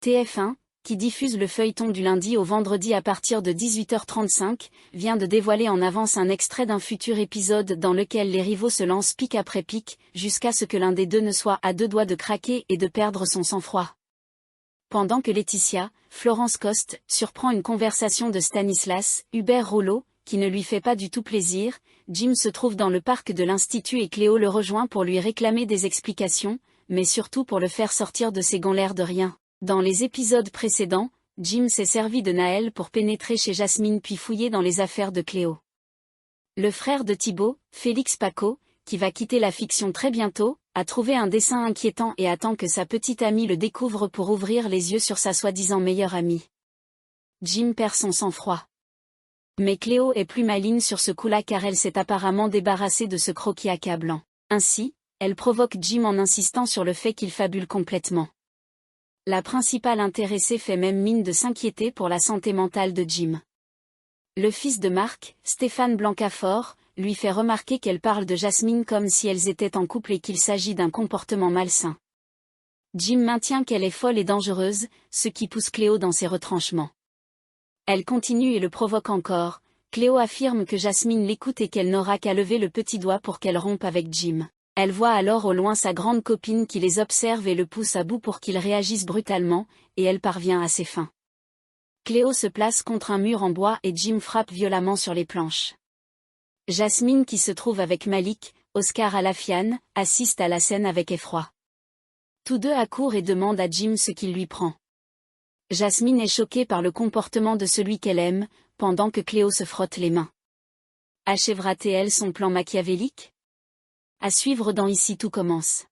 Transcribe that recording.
TF1, qui diffuse le feuilleton du lundi au vendredi à partir de 18h35, vient de dévoiler en avance un extrait d'un futur épisode dans lequel les rivaux se lancent pic après pic, jusqu'à ce que l'un des deux ne soit à deux doigts de craquer et de perdre son sang-froid. Pendant que Laetitia, Florence Coste, surprend une conversation de Stanislas, Hubert Rouleau, qui ne lui fait pas du tout plaisir, Jim se trouve dans le parc de l'Institut et Cléo le rejoint pour lui réclamer des explications, mais surtout pour le faire sortir de ses gonds l'air de rien. Dans les épisodes précédents, Jim s'est servi de Naël pour pénétrer chez Jasmine puis fouiller dans les affaires de Cléo. Le frère de Thibaut, Félix Paco, qui va quitter la fiction très bientôt, a trouvé un dessin inquiétant et attend que sa petite amie le découvre pour ouvrir les yeux sur sa soi-disant meilleure amie. Jim perd son sang-froid. Mais Cléo est plus maligne sur ce coup-là car elle s'est apparemment débarrassée de ce croquis accablant. Ainsi, elle provoque Jim en insistant sur le fait qu'il fabule complètement. La principale intéressée fait même mine de s'inquiéter pour la santé mentale de Jim. Le fils de Marc, Stéphane Blancafort, lui fait remarquer qu'elle parle de Jasmine comme si elles étaient en couple et qu'il s'agit d'un comportement malsain. Jim maintient qu'elle est folle et dangereuse, ce qui pousse Cléo dans ses retranchements. Elle continue et le provoque encore. Cléo affirme que Jasmine l'écoute et qu'elle n'aura qu'à lever le petit doigt pour qu'elle rompe avec Jim. Elle voit alors au loin sa grande copine qui les observe et le pousse à bout pour qu'il réagisse brutalement, et elle parvient à ses fins. Cléo se place contre un mur en bois et Jim frappe violemment sur les planches. Jasmine qui se trouve avec Malik, Oscar Alafiane, assiste à la scène avec effroi. Tous deux accourent et demandent à Jim ce qu'il lui prend. Jasmine est choquée par le comportement de celui qu'elle aime, pendant que Cléo se frotte les mains. Achèvera-t-elle son plan machiavélique ? À suivre dans Ici tout commence.